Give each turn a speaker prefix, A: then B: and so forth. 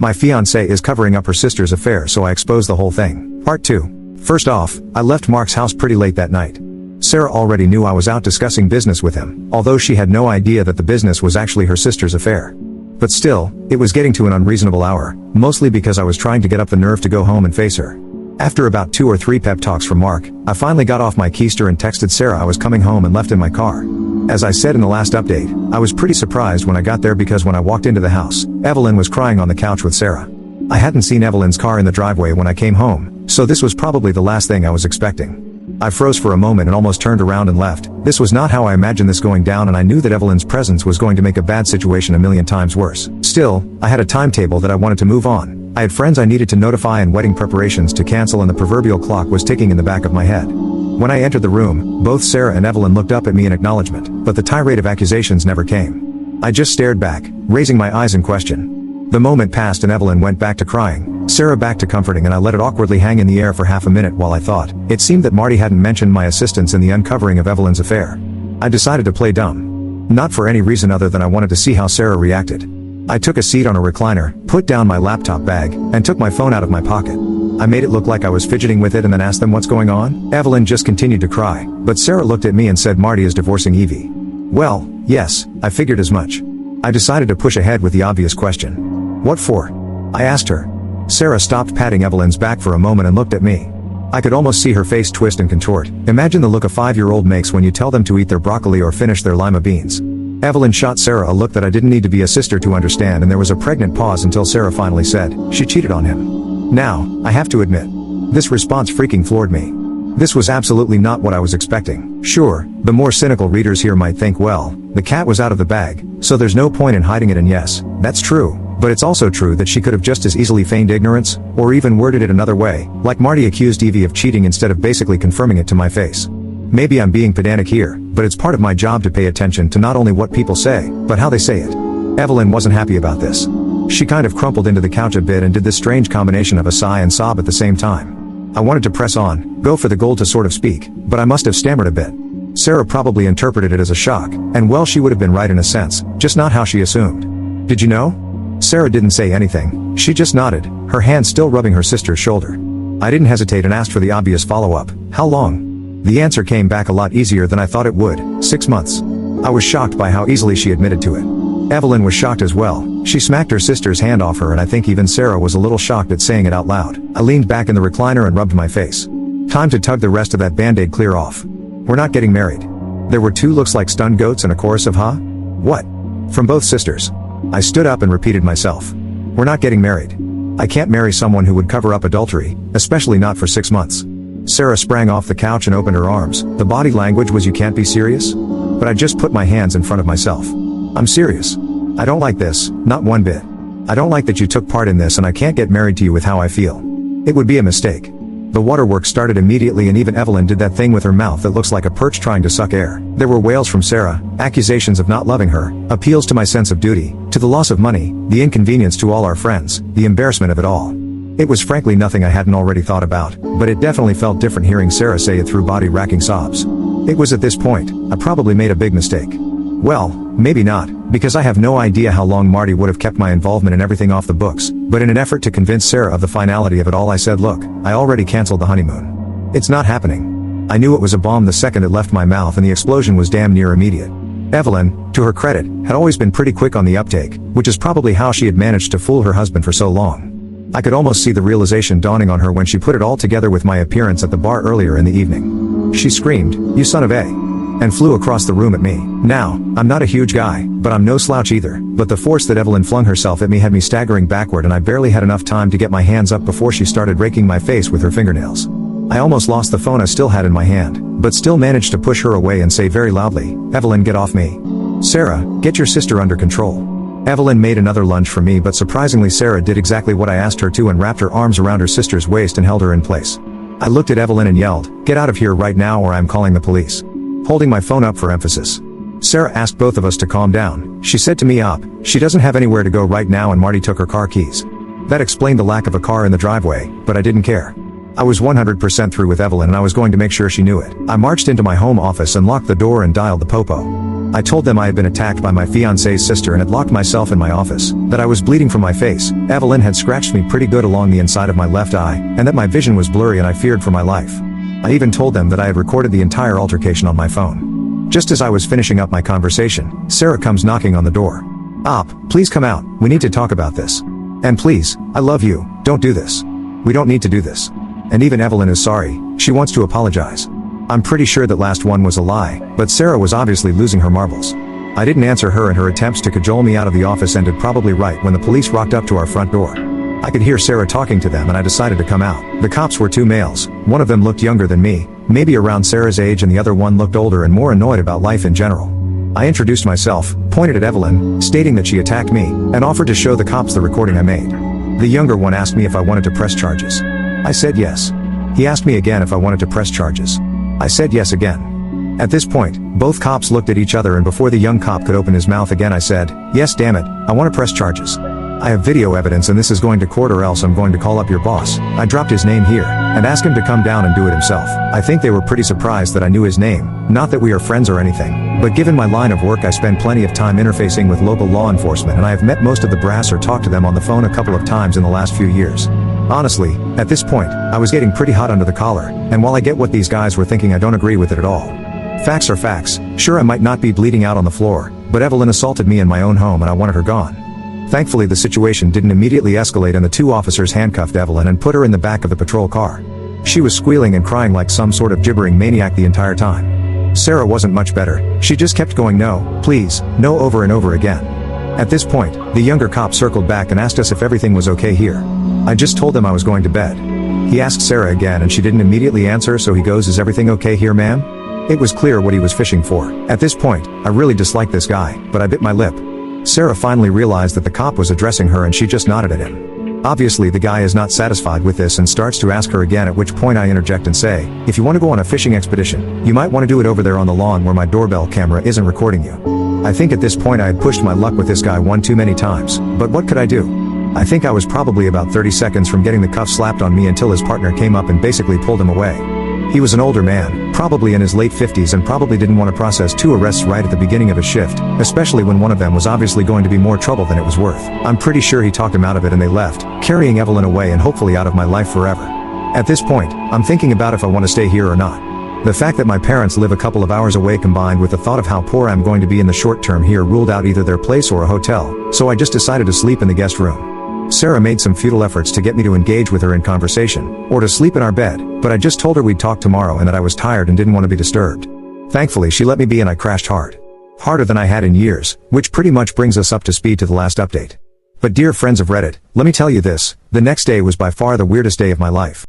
A: My fiancée is covering up her sister's affair, so I exposed the whole thing. Part 2. First off, I left Mark's house pretty late that night. Sarah already knew I was out discussing business with him, although she had no idea that the business was actually her sister's affair. But still, it was getting to an unreasonable hour, mostly because I was trying to get up the nerve to go home and face her. After about 2 or 3 pep talks from Mark, I finally got off my keister and texted Sarah I was coming home and left in my car. As I said in the last update, I was pretty surprised when I got there because when I walked into the house, Evelyn was crying on the couch with Sarah. I hadn't seen Evelyn's car in the driveway when I came home, so this was probably the last thing I was expecting. I froze for a moment and almost turned around and left. This was not how I imagined this going down, and I knew that Evelyn's presence was going to make a bad situation a million times worse. Still, I had a timetable that I wanted to move on. I had friends I needed to notify and wedding preparations to cancel, and the proverbial clock was ticking in the back of my head. When I entered the room, both Sarah and Evelyn looked up at me in acknowledgement, but the tirade of accusations never came. I just stared back, raising my eyes in question. The moment passed and Evelyn went back to crying, Sarah back to comforting, and I let it awkwardly hang in the air for half a minute while I thought. It seemed that Marty hadn't mentioned my assistance in the uncovering of Evelyn's affair. I decided to play dumb. Not for any reason other than I wanted to see how Sarah reacted. I took a seat on a recliner, put down my laptop bag, and took my phone out of my pocket. I made it look like I was fidgeting with it and then asked them what's going on. Evelyn just continued to cry, but Sarah looked at me and said Marty is divorcing Evie. Well, yes, I figured as much. I decided to push ahead with the obvious question. What for? I asked her. Sarah stopped patting Evelyn's back for a moment and looked at me. I could almost see her face twist and contort. Imagine the look a 5-year-old makes when you tell them to eat their broccoli or finish their lima beans. Evelyn shot Sarah a look that I didn't need to be a sister to understand, and there was a pregnant pause until Sarah finally said, she cheated on him. Now, I have to admit, this response freaking floored me. This was absolutely not what I was expecting. Sure, the more cynical readers here might think, well, the cat was out of the bag, so there's no point in hiding it, and yes, that's true. But it's also true that she could have just as easily feigned ignorance, or even worded it another way, like Marty accused Evie of cheating instead of basically confirming it to my face. Maybe I'm being pedantic here, but it's part of my job to pay attention to not only what people say, but how they say it. Evelyn wasn't happy about this. She kind of crumpled into the couch a bit and did this strange combination of a sigh and sob at the same time. I wanted to press on, go for the gold to sort of speak, but I must have stammered a bit. Sarah probably interpreted it as a shock, and well, she would have been right in a sense, just not how she assumed. Did you know? Sarah didn't say anything. She just nodded, her hand still rubbing her sister's shoulder. I didn't hesitate and asked for the obvious follow-up. How long? The answer came back a lot easier than I thought it would. 6 months. I was shocked by how easily she admitted to it. Evelyn was shocked as well. She smacked her sister's hand off her, and I think even Sarah was a little shocked at saying it out loud. I leaned back in the recliner and rubbed my face. Time to tug the rest of that band-aid clear off. We're not getting married. There were 2 looks like stunned goats and a chorus of huh? What? From both sisters. I stood up and repeated myself. We're not getting married. I can't marry someone who would cover up adultery, especially not for 6 months. Sarah sprang off the couch and opened her arms. The body language was, you can't be serious? But I just put my hands in front of myself. I'm serious. I don't like this, not one bit. I don't like that you took part in this, and I can't get married to you with how I feel. It would be a mistake. The waterworks started immediately, and even Evelyn did that thing with her mouth that looks like a perch trying to suck air. There were wails from Sarah, accusations of not loving her, appeals to my sense of duty, to the loss of money, the inconvenience to all our friends, the embarrassment of it all. It was frankly nothing I hadn't already thought about, but it definitely felt different hearing Sarah say it through body-racking sobs. It was at this point, I probably made a big mistake. Well, maybe not, because I have no idea how long Marty would have kept my involvement in everything off the books, but in an effort to convince Sarah of the finality of it all, I said, look, I already canceled the honeymoon. It's not happening. I knew it was a bomb the second it left my mouth, and the explosion was damn near immediate. Evelyn, to her credit, had always been pretty quick on the uptake, which is probably how she had managed to fool her husband for so long. I could almost see the realization dawning on her when she put it all together with my appearance at the bar earlier in the evening. She screamed, "You son of a," and flew across the room at me. Now, I'm not a huge guy, but I'm no slouch either, but the force that Evelyn flung herself at me had me staggering backward, and I barely had enough time to get my hands up before she started raking my face with her fingernails. I almost lost the phone I still had in my hand, but still managed to push her away and say very loudly, "Evelyn, get off me. Sarah, get your sister under control." Evelyn made another lunge for me, but surprisingly Sarah did exactly what I asked her to and wrapped her arms around her sister's waist and held her in place. I looked at Evelyn and yelled, "Get out of here right now or I'm calling the police," holding my phone up for emphasis. Sarah asked both of us to calm down. She said to me, she doesn't have anywhere to go right now, and Marty took her car keys. That explained the lack of a car in the driveway, but I didn't care. I was 100% through with Evelyn, and I was going to make sure she knew it. I marched into my home office and locked the door and dialed the popo. I told them I had been attacked by my fiance's sister and had locked myself in my office, that I was bleeding from my face, Evelyn had scratched me pretty good along the inside of my left eye, and that my vision was blurry and I feared for my life. I even told them that I had recorded the entire altercation on my phone. Just as I was finishing up my conversation, Sarah comes knocking on the door. "Op, please come out, we need to talk about this. And please, I love you, don't do this. We don't need to do this." And even Evelyn is sorry, she wants to apologize. I'm pretty sure that last one was a lie, but Sarah was obviously losing her marbles. I didn't answer her, and her attempts to cajole me out of the office ended probably right when the police rocked up to our front door. I could hear Sarah talking to them and I decided to come out. The cops were two males, one of them looked younger than me, maybe around Sarah's age, and the other one looked older and more annoyed about life in general. I introduced myself, pointed at Evelyn, stating that she attacked me, and offered to show the cops the recording I made. The younger one asked me if I wanted to press charges. I said yes. He asked me again if I wanted to press charges. I said yes again. At this point, both cops looked at each other, and before the young cop could open his mouth again, I said, "Yes, damn it, I want to press charges. I have video evidence and this is going to court, or else I'm going to call up your boss." I dropped his name here, and asked him to come down and do it himself. I think they were pretty surprised that I knew his name, not that we are friends or anything, but given my line of work I spend plenty of time interfacing with local law enforcement, and I have met most of the brass or talked to them on the phone a couple of times in the last few years. Honestly, at this point, I was getting pretty hot under the collar, and while I get what these guys were thinking, I don't agree with it at all. Facts are facts. Sure, I might not be bleeding out on the floor, but Evelyn assaulted me in my own home and I wanted her gone. Thankfully the situation didn't immediately escalate, and the two officers handcuffed Evelyn and put her in the back of the patrol car. She was squealing and crying like some sort of gibbering maniac the entire time. Sarah wasn't much better, she just kept going "No, please, no" over and over again. At this point, the younger cop circled back and asked us if everything was okay here. I just told him I was going to bed. He asked Sarah again and she didn't immediately answer, so he goes, "Is everything okay here, ma'am?" It was clear what he was fishing for. At this point, I really disliked this guy, but I bit my lip. Sarah finally realized that the cop was addressing her and she just nodded at him. Obviously the guy is not satisfied with this and starts to ask her again, at which point I interject and say, "If you want to go on a fishing expedition, you might want to do it over there on the lawn where my doorbell camera isn't recording you." I think at this point I had pushed my luck with this guy one too many times, but what could I do? I think I was probably about 30 seconds from getting the cuffs slapped on me until his partner came up and basically pulled him away. He was an older man, probably in his late 50s, and probably didn't want to process two arrests right at the beginning of his shift, especially when one of them was obviously going to be more trouble than it was worth. I'm pretty sure he talked him out of it and they left, carrying Evelyn away and hopefully out of my life forever. At this point, I'm thinking about if I want to stay here or not. The fact that my parents live a couple of hours away, combined with the thought of how poor I'm going to be in the short term here, ruled out either their place or a hotel, so I just decided to sleep in the guest room. Sarah made some futile efforts to get me to engage with her in conversation, or to sleep in our bed, but I just told her we'd talk tomorrow and that I was tired and didn't want to be disturbed. Thankfully she let me be and I crashed hard. Harder than I had in years, which pretty much brings us up to speed to the last update. But dear friends of Reddit, let me tell you this, the next day was by far the weirdest day of my life.